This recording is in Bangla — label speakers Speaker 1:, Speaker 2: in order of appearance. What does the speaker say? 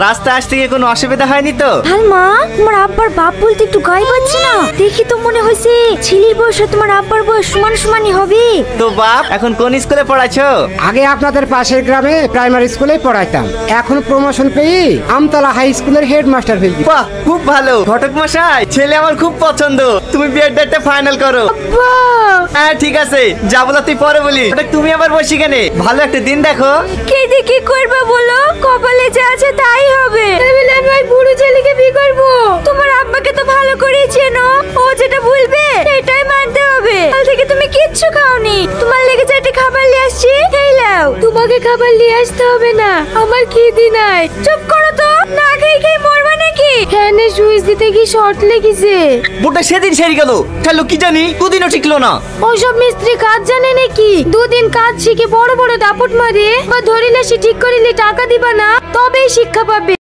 Speaker 1: রাস্তায় আসতে গিয়ে কোনো অসুবিধা হয়নি তো?
Speaker 2: আর মা, তোমার আব্বার বাপ বলতে একটু গায়ে পাচ্ছে না, দেখি তো মনে হয়েছে ছেলের বয়স আর তোমার আব্বার বয়স সমান সমানই হবে।
Speaker 1: তো বাপ এখন কোন স্কুলে পড়াছো?
Speaker 3: আগে আপনাদের পাশের গ্রামে প্রাইমারি স্কুলে পড়াইতাম, এখন প্রমোশন পেয়ে আমতলা হাই স্কুলের হেডমাস্টার হয়েছি।
Speaker 1: বাহ, খুব ভালো ঘটক মশাই, ছেলে আমার খুব পছন্দ। তুমি বিয়ের ডেটটা ফাইনাল করো। হ্যাঁ ঠিক আছে, যা বলো তুই পরে বলি। তুমি আবার বসি কেনে? ভালো একটা দিন দেখো।
Speaker 2: কে দেখি করবে বলো, কপালে যা আছে তাই হবে। আমি ওই বুড়ো ছেলেকে বিয়ে করবো। তোমার আব্বাকে তো ভালো করে চেনো, ও যেটা বলবে সেটাই মানতে হবে। কাল থেকে তুমি কিচ্ছু খাওনি, তোমার লেগে চারটে খাবার নিয়ে আসছি, এই নাও। তোমাকে খাবার নিয়ে আসতে হবে না, আমার খিদে নাই। চুপ করো তো, না খেয়ে খেয়ে মরবা নাকি? ফ্যানে সুইচ দিতে কি শর্ট লেগেছে?
Speaker 1: বুটা সেদিন সেরে গেল, খেলো কি জানি দুদিনও টিকলো না।
Speaker 2: ওসব মিস্ত্রি কাজ জানে নাকি? দুদিন কাজ শিখে বড় বড় দাপট মারে বা ধরিলে সে ঠিক করিলে টাকা দিবা না, তবেই শিক্ষা পাবে।